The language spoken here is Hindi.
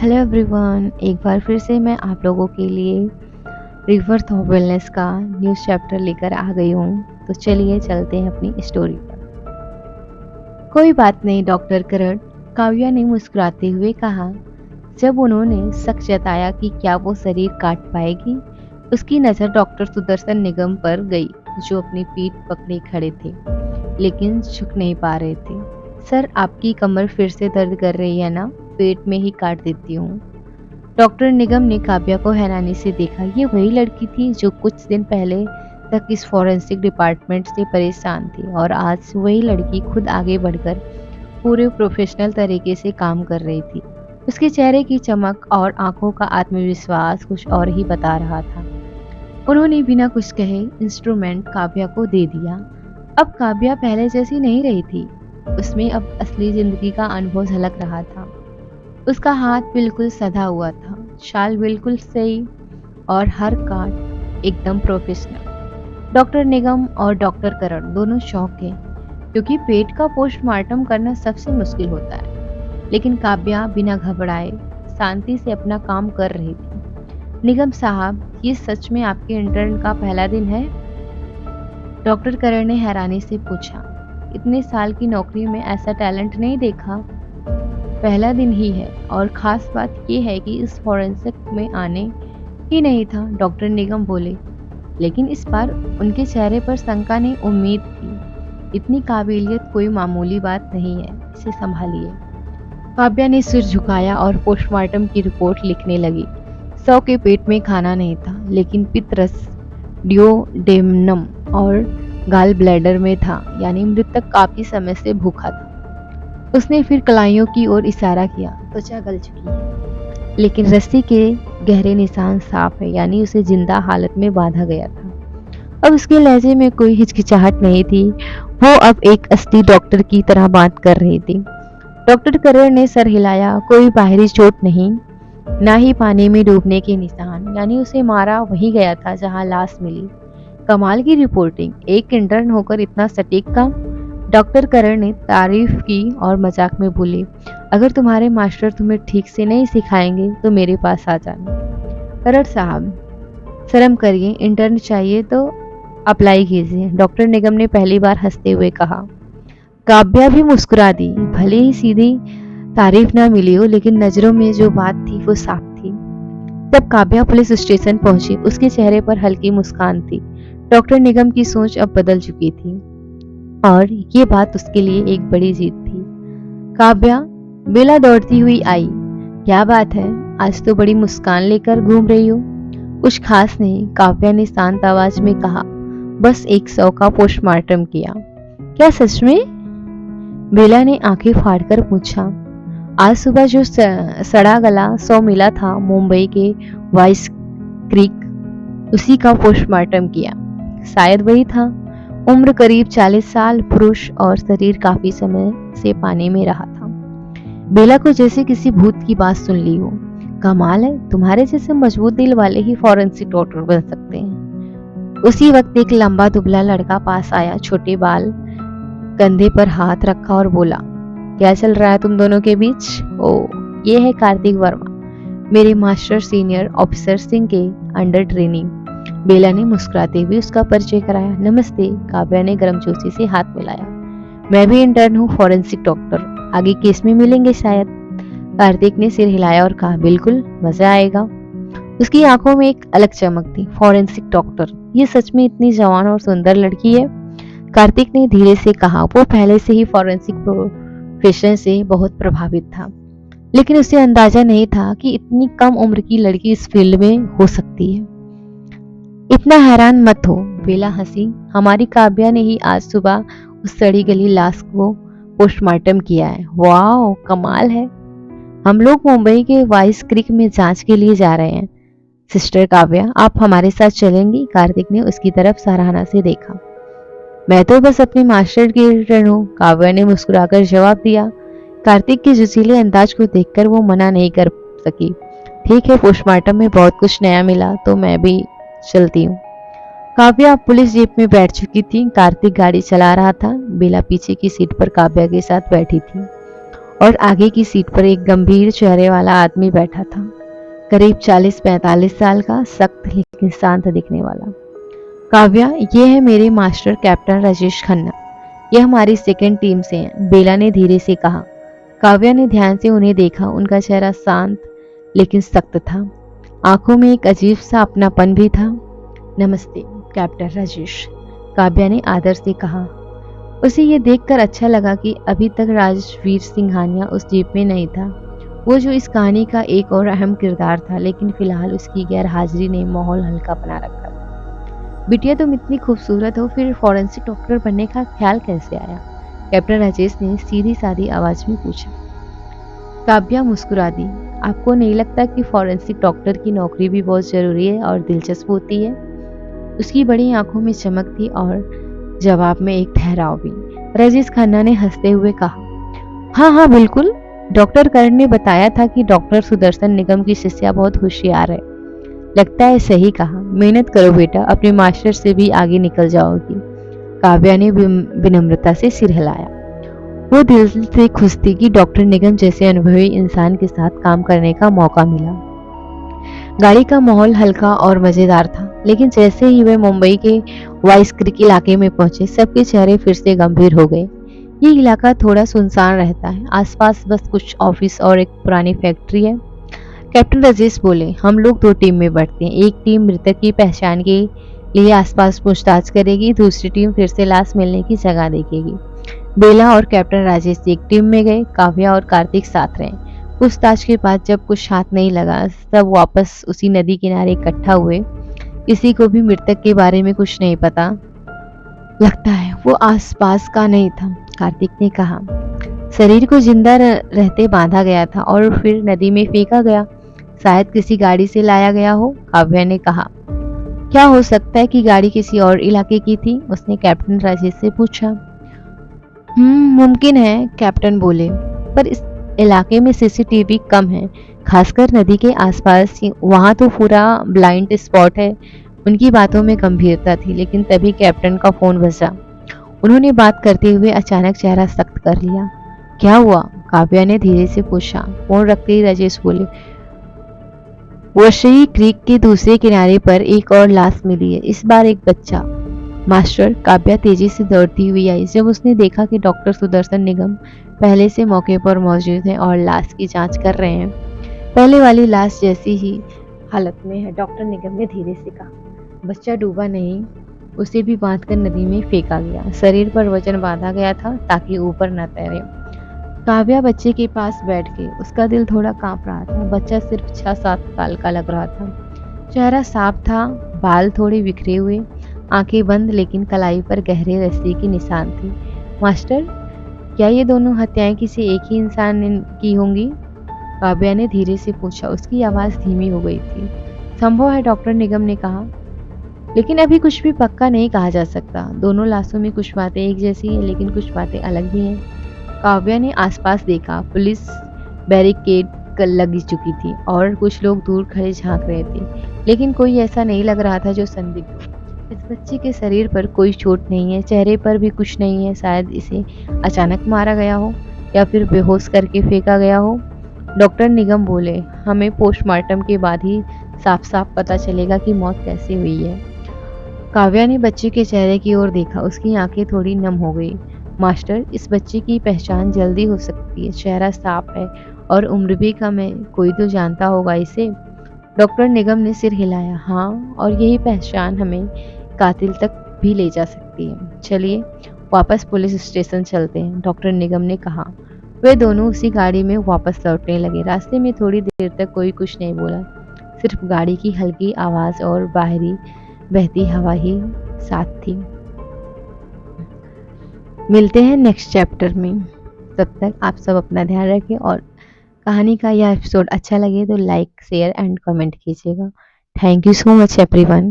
हेलो एवरीवन, एक बार फिर से मैं आप लोगों के लिए रिवर्स ऑफ वेलनेस का न्यूज़ चैप्टर लेकर आ गई हूँ। तो चलिए चलते हैं अपनी स्टोरी पर। कोई बात नहीं डॉक्टर करण, काव्या ने मुस्कुराते हुए कहा। जब उन्होंने शक जताया कि क्या वो शरीर काट पाएगी, उसकी नज़र डॉक्टर सुदर्शन निगम पर गई, जो अपनी पीठ पकड़े खड़े थे लेकिन झुक नहीं पा रहे थे। सर, आपकी कमर फिर से दर्द कर रही है ना? पेट में ही काट देती हूँ। डॉक्टर निगम ने काव्या को हैरानी से देखा। ये वही लड़की थी जो कुछ दिन पहले तक इस फॉरेंसिक डिपार्टमेंट से परेशान थी, और आज वही लड़की खुद आगे बढ़कर पूरे प्रोफेशनल तरीके से काम कर रही थी। उसके चेहरे की चमक और आंखों का आत्मविश्वास कुछ और ही बता रहा था। उन्होंने बिना कुछ कहे इंस्ट्रूमेंट काव्या को दे दिया। अब काव्या पहले जैसी नहीं रही थी, उसमें अब असली जिंदगी का अनुभव झलक रहा था। उसका हाथ बिल्कुल सधा हुआ था, शाल बिल्कुल सही, और हर काट एकदम प्रोफेशनल। डॉक्टर निगम और डॉक्टर करण दोनों शौक हैं, क्योंकि पेट का पोस्टमार्टम करना सबसे मुश्किल होता है। लेकिन काव्या बिना घबराए शांति से अपना काम कर रही थी। निगम साहब, ये सच में आपके इंटर्न का पहला दिन है? डॉक्टर करण ने हैरानी से पूछा। इतने साल की नौकरी में ऐसा टैलेंट नहीं देखा। पहला दिन ही है, और खास बात यह है कि इस फॉरेंसिक में आने ही नहीं था, डॉक्टर निगम बोले। लेकिन इस बार उनके चेहरे पर शंका नहीं, उम्मीद थी। इतनी काबिलियत कोई मामूली बात नहीं है, इसे संभालिए। काव्या ने सिर झुकाया और पोस्टमार्टम की रिपोर्ट लिखने लगी। 100 के पेट में खाना नहीं था, लेकिन पित्तरस, डियोडेनम और गाल ब्लैडर में था, यानी मृतक काफी समय से भूखा था। उसने फिर कलाइयों की ओर इशारा किया। त्वचा गल चुकी है, लेकिन रस्सी के गहरे निशान साफ है, यानी उसे जिंदा हालत में बांधा गया था। अब उसके लहजे में कोई हिचकिचाहट नहीं थी। वो अब एक असली डॉक्टर की तरह बात कर रही थी। डॉक्टर करण ने सर हिलाया। कोई बाहरी चोट नहीं, ना ही पानी में डूबने के निशान, यानी उसे मारा वही गया था जहां लाश मिली। कमाल की रिपोर्टिंग, एक इंटर्न होकर इतना सटीक काम। डॉक्टर करण ने तारीफ की और मजाक में बोले, अगर तुम्हारे मास्टर तुम्हें ठीक से नहीं सिखाएंगे तो मेरे पास आ जाना। करण साहब, शर्म करिए, इंटर्न चाहिए तो अप्लाई कीजिए, डॉक्टर निगम ने पहली बार हंसते हुए कहा। काव्या भी मुस्कुरा दी। भले ही सीधी तारीफ ना मिली हो, लेकिन नजरों में जो बात थी वो साफ थी। जब काव्या पुलिस स्टेशन पहुंची, उसके चेहरे पर हल्की मुस्कान थी। डॉक्टर निगम की सोच अब बदल चुकी थी, और ये बात उसके लिए एक बड़ी जीत थी। काव्या, बेला दौड़ती हुई आई। क्या बात है, आज तो बड़ी मुस्कान लेकर घूम रही हो? कुछ खास नहीं, काव्या ने शांत आवाज में कहा। बस 100 का पोस्टमार्टम किया। क्या सच में? बेला ने आंखें फाड़कर पूछा। आज सुबह जो सड़ा गला 100 मिला था मुंबई के वाइस क्रीक, उसी का पोस्टमार्टम किया। शायद वही था। उम्र करीब 40 साल, पुरुष, और शरीर काफी समय से पानी में रहा था। बेला को जैसे किसी भूत की बात सुन ली हो। कमाल है, तुम्हारे जैसे मजबूत दिल वाले ही फॉरेंसिक डॉक्टर बन सकते हैं। उसी वक्त एक लंबा दुबला लड़का पास आया, छोटे बाल, कंधे पर हाथ रखा और बोला, क्या चल रहा है तुम दोनों के बीच? ओ, ये है कार्तिक वर्मा, मेरे मास्टर सीनियर ऑफिसर सिंह के अंडर ट्रेनिंग। बेला ने मुस्कुराते हुए उसका परिचय कराया। नमस्ते, काव्या ने गर्मजोशी से हाथ मिलाया। मैं भी इंटर्न हूँ, फॉरेंसिक डॉक्टर, आगे केस में मिलेंगे शायद। कार्तिक ने सिर हिलाया और कहा, बिल्कुल, मजा आएगा। उसकी आंखों में एक अलग चमक थी। फॉरेंसिक डॉक्टर, ये सच में इतनी जवान और सुंदर लड़की है? कार्तिक ने धीरे से कहा। वो पहले से ही फॉरेंसिक प्रोफेशन से बहुत प्रभावित था, लेकिन उसे अंदाजा नहीं था कि इतनी कम उम्र की लड़की इस फील्ड में हो सकती है। इतना हैरान मत हो, बेला हंसी। हमारी काव्या ने ही आज सुबह उस सड़ी गली लाश को पोस्टमार्टम किया है। वाह, कमाल है। हम लोग मुंबई के वाइस क्रीक में जांच के लिए जा रहे हैं। सिस्टर काव्या, आप हमारे साथ चलेंगी? कार्तिक ने उसकी तरफ सराहना से देखा। मैं तो बस अपने मास्टर की इंटर्न हूँ, काव्या ने मुस्कुराकर जवाब दिया। कार्तिक के जोशीले अंदाज को देखकर वो मना नहीं कर सकी। ठीक है, पोस्टमार्टम में बहुत कुछ नया मिला तो मैं भी चलती हूँ। काव्या पुलिस जीप में बैठ चुकी थी। कार्तिक गाड़ी चला रहा था। बेला पीछे की सीट पर काव्या के साथ बैठी थी, और आगे की सीट पर एक गंभीर चेहरे वाला आदमी बैठा था, करीब 40-45 साल का, सख्त लेकिन शांत दिखने वाला। काव्या, ये है मेरे मास्टर कैप्टन राजेश खन्ना। ये हमारी सेकंड टीम से हैं, बेला ने धीरे से कहा। काव्या ने ध्यान से उन्हें देखा। उनका चेहरा शांत लेकिन सख्त था, आंखों में एक अजीब सा अपनापन भी था। नमस्ते कैप्टन राजेश, काव्या ने आदर से कहा। उसे ये देखकर अच्छा लगा कि अभी तक राजवीर सिंघानिया उस जीप में नहीं था, वो जो इस कहानी का एक और अहम किरदार था, लेकिन फिलहाल उसकी गैर हाजिरी ने माहौल हल्का बना रखा था। बिटिया, तुम इतनी खूबसूरत हो, फिर फॉरेंसिक डॉक्टर बनने का ख्याल कैसे आया? कैप्टन राजेश ने सीधी सादी आवाज में पूछा। काव्या मुस्कुरा दी। आपको नहीं लगता कि फॉरेंसिक डॉक्टर की नौकरी भी बहुत जरूरी है और दिलचस्प होती है? उसकी बड़ी आंखों में चमक थी और जवाब में एक ठहराव भी। राजेश खन्ना ने हंसते हुए कहा, हाँ हाँ बिल्कुल। डॉक्टर करण ने बताया था कि डॉक्टर सुदर्शन निगम की शिष्या बहुत होशियार है। लगता है सही कहा। मेहनत करो बेटा, अपने मास्टर से भी आगे निकल जाओगी। काव्या ने विनम्रता से सिर हिलाया। वो दिल से खुश थी कि डॉक्टर निगम जैसे अनुभवी इंसान के साथ काम करने का मौका मिला। गाड़ी का माहौल हल्का और मजेदार था, लेकिन जैसे ही वे मुंबई के वाइस क्रिक इलाके में पहुंचे, सबके चेहरे फिर से गंभीर हो गए। ये इलाका थोड़ा सुनसान रहता है, आसपास बस कुछ ऑफिस और एक पुरानी फैक्ट्री है। कैप्टन राजेश बोले, हम लोग दो टीम में बढ़ते हैं। एक टीम मृतक की पहचान के लिए आसपास पूछताछ करेगी, दूसरी टीम फिर से लाश मिलने की जगह देखेगी। बेला और कैप्टन राजेश एक टीम में गए, काव्या और कार्तिक साथ रहे। पूछताछ के बाद जब कुछ हाथ नहीं लगा, सब वापस उसी नदी किनारे इकट्ठा हुए। किसी को भी मृतक के बारे में कुछ नहीं पता। लगता है वो आसपास का नहीं था, कार्तिक ने कहा। शरीर को जिंदा रहते बांधा गया था और फिर नदी में फेंका गया। शायद किसी गाड़ी से लाया गया हो, काव्या ने कहा। क्या हो सकता है कि गाड़ी किसी और इलाके की थी? उसने कैप्टन राजेश से पूछा। मुमकिन है, कैप्टन बोले, पर इस इलाके में सीसीटीवी कम है, खासकर नदी के आसपास। वहां तो पूरा ब्लाइंड स्पॉट है। उनकी बातों में गंभीरता थी, लेकिन तभी कैप्टन का फोन बजा। उन्होंने बात करते हुए अचानक चेहरा सख्त कर लिया। क्या हुआ? काव्या ने धीरे से पूछा। फोन रखते ही राजेश बोले, वशई क्रीक के दूसरे किनारे पर एक और लाश मिली है, इस बार एक बच्चा। मास्टर, काव्या तेजी से दौड़ती हुई आई जब उसने देखा कि डॉक्टर सुदर्शन निगम पहले से मौके पर मौजूद हैं और लाश की जांच कर रहे हैं। पहले वाली लाश जैसी ही हालत में है, डॉक्टर निगम ने धीरे से कहा। बच्चा डूबा नहीं, उसे भी बांधकर नदी में फेंका गया। शरीर पर वजन बांधा गया था ताकि ऊपर न तैरे। काव्या बच्चे के पास बैठ गई। उसका दिल थोड़ा कांप रहा था। बच्चा सिर्फ 6-7 साल का लग रहा था। चेहरा साफ था, बाल थोड़े बिखरे हुए, आंखें बंद, लेकिन कलाई पर गहरे रस्सी की निशान थे। मास्टर, क्या ये दोनों हत्याएं किसी एक ही इंसान ने की होंगी? काव्या ने धीरे से पूछा। उसकी आवाज धीमी हो गई थी। संभव है, डॉक्टर निगम ने कहा, लेकिन अभी कुछ भी पक्का नहीं कहा जा सकता। दोनों लाशों में कुछ बातें एक जैसी हैं, लेकिन कुछ बातें अलग भी हैं। काव्या ने आसपास देखा। पुलिस बैरिकेड लगी चुकी थी और कुछ लोग दूर खड़े झांक रहे थे, लेकिन कोई ऐसा नहीं लग रहा था जो संदिग्ध हो। इस बच्चे के शरीर पर कोई चोट नहीं है, चेहरे पर भी कुछ नहीं है। शायद इसे अचानक मारा गया हो या फिर बेहोश करके फेंका गया हो। डॉक्टर निगम बोले, हमें पोस्टमार्टम के बाद ही साफ साफ पता चलेगा कि मौत कैसे हुई है। काव्या ने बच्चे के चेहरे की ओर देखा। उसकी आंखें थोड़ी नम हो गई। मास्टर, इस बच्चे की पहचान जल्दी हो सकती है। चेहरा साफ है और उम्र भी कम है। कोई तो जानता होगा इसे। डॉक्टर निगम ने सिर हिलाया। हाँ, और यही पहचान हमें कातिल तक भी ले जा सकती है। चलिए वापस पुलिस स्टेशन चलते हैं, डॉक्टर निगम ने कहा। वे दोनों उसी गाड़ी में वापस लौटने लगे। रास्ते में थोड़ी देर तक कोई कुछ नहीं बोला, सिर्फ गाड़ी की हल्की आवाज और बाहरी बहती हवा ही साथ थी। मिलते हैं नेक्स्ट चैप्टर में। तब तक आप सब अपना ध्यान रखें और कहानी का यह एपिसोड अच्छा लगे तो लाइक, शेयर एंड कमेंट कीजिएगा। Thank you so much everyone.